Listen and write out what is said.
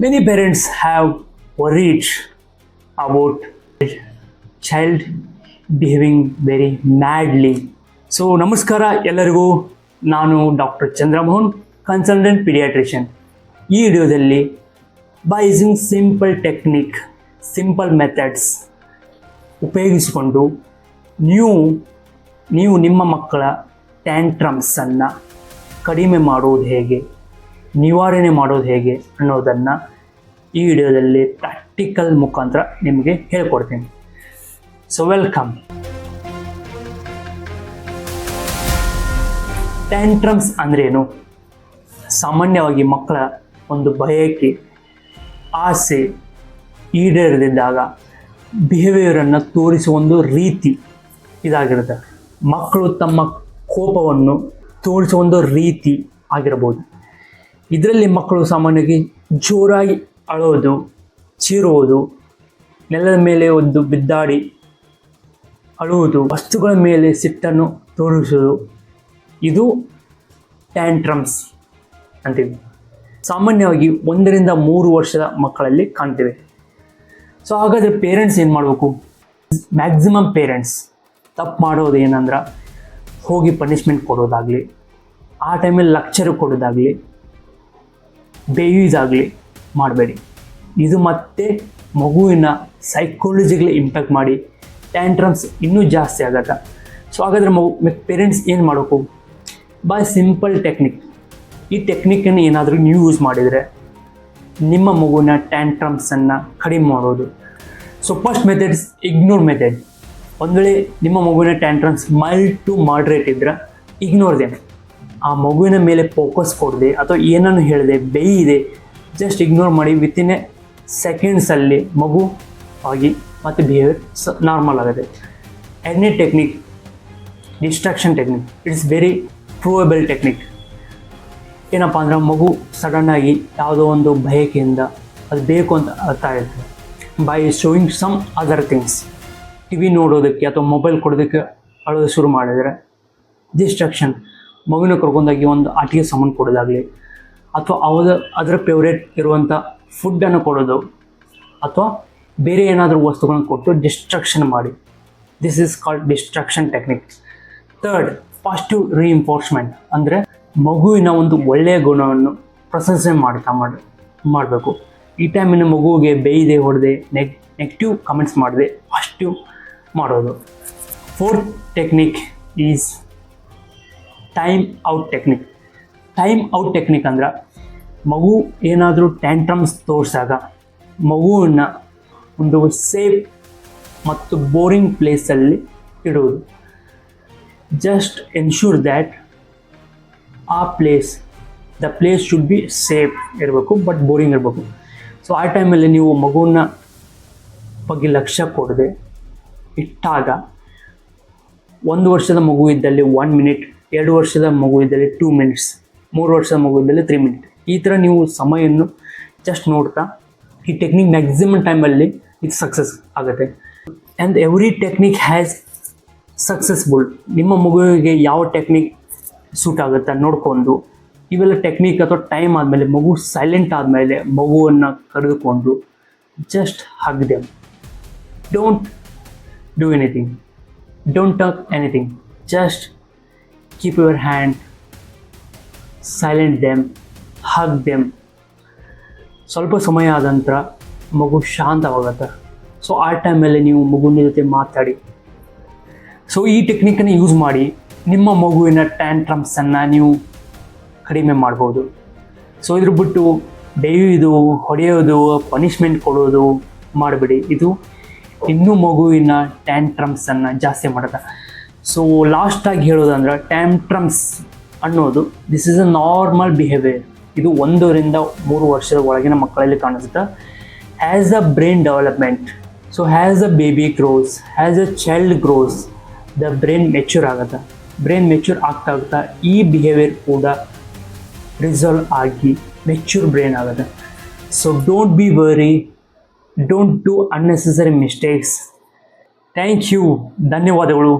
Many parents have worried about child behaving very madly. So ನಮಸ್ಕಾರ ಎಲ್ಲರಿಗೂ, ನಾನು doctor Chandramohan, consultant paediatrician. ಈ ವಿಡಿಯೋದಲ್ಲಿ by using simple technique, simple methods ಉಪಯೋಗಿಸಿಕೊಂಡು ನೀವು ನಿಮ್ಮ ಮಕ್ಕಳ ಟ್ಯಾಂಟ್ರಮ್ಸನ್ನು ಕಡಿಮೆ ಮಾಡೋದು ಹೇಗೆ, ನಿವಾರಣೆ ಮಾಡೋದು ಹೇಗೆ ಅನ್ನೋದನ್ನು ಈ ವಿಡಿಯೋದಲ್ಲಿ ಪ್ರಾಕ್ಟಿಕಲ್ ಮುಖಾಂತರ ನಿಮಗೆ ಹೇಳ್ಕೊಡ್ತೀನಿ. So welcome. ಟ್ಯಾಂಟ್ರಮ್ಸ್ ಅಂದ್ರೇನು? ಸಾಮಾನ್ಯವಾಗಿ ಮಕ್ಕಳ ಒಂದು ಬಯಕೆ, ಆಸೆ ಈಡೇರದಿದ್ದಾಗ ಬಿಹೇವಿಯರನ್ನು ತೋರಿಸುವ ಒಂದು ರೀತಿ ಇದಾಗಿರುತ್ತೆ. ಮಕ್ಕಳು ತಮ್ಮ ಕೋಪವನ್ನು ತೋರಿಸುವ ಒಂದು ರೀತಿ ಆಗಿರ್ಬೋದು. ಇದರಲ್ಲಿ ಮಕ್ಕಳು ಸಾಮಾನ್ಯವಾಗಿ ಜೋರಾಗಿ ಅಳೋದು, ಚೀರುವುದು, ನೆಲದ ಮೇಲೆ ಒಂದು ಬಿದ್ದಾಡಿ ಅಳುವುದು, ವಸ್ತುಗಳ ಮೇಲೆ ಸಿಟ್ಟನ್ನು ತೋರಿಸುವುದು, ಇದು ಟ್ಯಾಂಟ್ರಮ್ಸ್ ಅಂತೀವಿ. ಸಾಮಾನ್ಯವಾಗಿ 1 ರಿಂದ 3 ವರ್ಷದ ಮಕ್ಕಳಲ್ಲಿ ಕಾಣ್ತೇವೆ. ಸೊ ಹಾಗಾದರೆ ಪೇರೆಂಟ್ಸ್ ಏನು ಮಾಡಬೇಕು? ಮ್ಯಾಕ್ಸಿಮಮ್ ಪೇರೆಂಟ್ಸ್ ತಪ್ಪು ಮಾಡೋದು ಏನಂದ್ರೆ, ಹೋಗಿ ಪನಿಷ್ಮೆಂಟ್ ಕೊಡೋದಾಗಲಿ, ಆ ಟೈಮಲ್ಲಿ ಲೆಕ್ಚರ್ ಕೊಡೋದಾಗಲಿ, ಬೇಯುವುದಾಗಲಿ ಮಾಡಬೇಡಿ. ಇದು ಮತ್ತೆ ಮಗುವಿನ ಸೈಕಾಲಜಿಗೆ ಇಂಪ್ಯಾಕ್ಟ್ ಮಾಡಿ ಟ್ಯಾಂಟ್ರಮ್ಸ್ ಇನ್ನೂ ಜಾಸ್ತಿ ಆಗುತ್ತೆ. ಸೊ ಹಾಗಾದರೆ ಪೇರೆಂಟ್ಸ್ ಏನು ಮಾಡಬೇಕು? By simple technique. ಈ ಟೆಕ್ನಿಕನ್ನು ಏನಾದರೂ ನೀವು ಯೂಸ್ ಮಾಡಿದರೆ ನಿಮ್ಮ ಮಗುವಿನ ಟ್ಯಾಂಟ್ರಮ್ಸನ್ನು ಕಡಿಮೆ ಮಾಡೋದು. So first methods ignore method. ಒಂದು ವೇಳೆ ನಿಮ್ಮ ಮಗುವಿನ ಟ್ಯಾಂಟ್ರಮ್ಸ್ ಮೈಲ್ಡ್ ಟು ಮಾಡ್ರೇಟ್ ಇದ್ದರೆ ಇಗ್ನೋರ್ ದೇಮ್. ಆ ಮಗುವಿನ ಮೇಲೆ ಫೋಕಸ್ ಕೊಡದೆ ಅಥವಾ ಏನನ್ನು ಹೇಳಿದೆ, ಬೇಯಿದೆ, ಜಸ್ಟ್ ಇಗ್ನೋರ್ ಮಾಡಿ. ವಿತಿನ್ ಎ ಸೆಕೆಂಡ್ಸಲ್ಲಿ ಮಗು ಆಗಿ ಮತ್ತು ಬಿಹೇವಿಯರ್ ನಾರ್ಮಲ್ ಆಗುತ್ತೆ. ಎರಡನೇ technique distraction technique. It's very provable technique. ಏನಪ್ಪ ಅಂದ್ರೆ, ಮಗು ಸಡನ್ನಾಗಿ ಯಾವುದೋ ಒಂದು ಬಯಕೆಯಿಂದ ಅದು ಬೇಕು ಅಂತ ಅರ್ಥ ಆಗುತ್ತೆ. By showing some other things, T V ನೋಡೋದಕ್ಕೆ ಅಥವಾ ಮೊಬೈಲ್ ಕೊಡೋದಕ್ಕೆ ಅಳೋದು ಶುರು ಮಾಡಿದರೆ ಡಿಸ್ಟ್ರಾಕ್ಷನ್. ಮಗುವಿನ ಕರ್ಕೊಂಡಾಗಿ ಒಂದು ಆಟಿಕೆ ಸಾಮಾನು ಕೊಡೋದಾಗಲಿ, ಅಥವಾ ಅದರ ಫೇವ್ರೇಟ್ ಇರುವಂಥ ಫುಡ್ಡನ್ನು ಕೊಡೋದು, ಅಥವಾ ಬೇರೆ ಏನಾದರೂ ವಸ್ತುಗಳನ್ನು ಕೊಟ್ಟು ಡಿಸ್ಟ್ರಾಕ್ಷನ್ ಮಾಡಿ. This is called distraction technique. Third, positive reinforcement. ಅಂದರೆ ಮಗುವಿನ ಒಂದು ಒಳ್ಳೆಯ ಗುಣವನ್ನು ಪ್ರಶಂಸೆ ಮಾಡಬೇಕು. ಈ ಟೈಮಿನ ಮಗುವಿಗೆ ಬೇಯ್ದೆ, ಹೊಡೆದೆ, ನೆಗೆಟಿವ್ ಕಮೆಂಟ್ಸ್ ಮಾಡದೆ ಪಾಸಿಟಿವ್ ಮಾಡೋದು. Fourth technique is time out technique. Time out technique ಅಂದ್ರೆ, ಮಗು ಏನಾದರೂ ಟ್ಯಾಂಟ್ರಮ್ಸ್ ತೋರಿಸಿದಾಗ ಮಗುವನ್ನು ಒಂದು ಸೇಫ್ ಮತ್ತು ಬೋರಿಂಗ್ ಪ್ಲೇಸಲ್ಲಿ ಇಡುವುದು. Just ensure that the place should be safe ಇರಬೇಕು, ಬಟ್ ಬೋರಿಂಗ್ ಇರಬೇಕು. ಸೊ ಆ ಟೈಮಲ್ಲಿ ನೀವು ಮಗುವಿನ ಬಗ್ಗೆ ಲಕ್ಷ್ಯ ಕೊಡದೆ ಇಟ್ಟಾಗ, 1 ವರ್ಷದ ಮಗು ಇದ್ದಲ್ಲಿ 1 ಮಿನಿಟ್, 2 ವರ್ಷದ ಮಗು ಇದ್ದಲ್ಲಿ 2 ಮಿನಿಟ್ಸ್, 3 ವರ್ಷದ ಮಗು ಇದ್ದಲ್ಲಿ 3 ಮಿನಿಟ್, ಈ ಥರ ನೀವು ಸಮಯವನ್ನು ಜಸ್ಟ್ ನೋಡ್ತಾ ಈ ಟೆಕ್ನಿಕ್ ಮ್ಯಾಕ್ಸಿಮಮ್ ಟೈಮಲ್ಲಿ ಇದು ಸಕ್ಸಸ್ ಆಗುತ್ತೆ. And every technique has successful. ನಿಮ್ಮ ಮಗುವಿಗೆ ಯಾವ ಟೆಕ್ನಿಕ್ ಸೂಟ್ ಆಗುತ್ತೆ ನೋಡ್ಕೊಂಡು, ಇವೆಲ್ಲ ಟೆಕ್ನಿಕ್ ಅಥವಾ ಟೈಮ್ ಆದಮೇಲೆ, ಮಗು ಸೈಲೆಂಟ್ ಆದಮೇಲೆ ಮಗುವನ್ನು ಕರೆದುಕೊಂಡು just hug them. Don't do anything, don't talk anything, just keep your hand, silent them, hug them. ಸ್ವಲ್ಪ ಸಮಯ ಆದ ನಂತರ ಮಗು ಶಾಂತವಾಗುತ್ತೆ. ಸೊ ಆ ಟೈಮಲ್ಲಿ ನೀವು ಮಗುವಿನ ಜೊತೆ ಮಾತಾಡಿ. ಸೊ ಈ ಟೆಕ್ನಿಕನ್ನು ಯೂಸ್ ಮಾಡಿ ನಿಮ್ಮ ಮಗುವಿನ ಟ್ಯಾಂಟ್ರಮ್ಸನ್ನು ನೀವು ಕಡಿಮೆ ಮಾಡ್ಬೋದು. ಸೊ ಇದ್ರ ಬಿಟ್ಟು ಬೇಯುವುದು, ಹೊಡೆಯೋದು, ಪನಿಷ್ಮೆಂಟ್ ಕೊಡೋದು ಮಾಡಬೇಡಿ. ಇದು ಇನ್ನೂ ಮಗುವಿನ ಟ್ಯಾಂಟ್ರಮ್ಸನ್ನು ಜಾಸ್ತಿ ಮಾಡುತ್ತೆ. ಸೊ ಲಾಸ್ಟಾಗಿ ಹೇಳೋದಂದ್ರೆ, ಟ್ಯಾಂಟ್ರಮ್ಸ್ ಅನ್ನೋದು this is a normal behaviour. ಇದು 1 ರಿಂದ 3 ವರ್ಷದ ಒಳಗಿನ ಮಕ್ಕಳಲ್ಲಿ ಕಾಣಿಸುತ್ತೆ. As a brain development, so as a baby grows, as a child grows, the brain mature ಆಗುತ್ತೆ. ಬ್ರೈನ್ ಮೆಚ್ಯೂರ್ ಆಗ್ತಾ ಈ ಬಿಹೇವಿಯರ್ ಕೂಡ ರಿಸಾಲ್ವ್ ಆಗಿ ಮೆಚ್ಯೂರ್ ಬ್ರೈನ್ ಆಗುತ್ತೆ. So don't be worry, don't do unnecessary mistakes. Thank you. ಧನ್ಯವಾದಗಳು.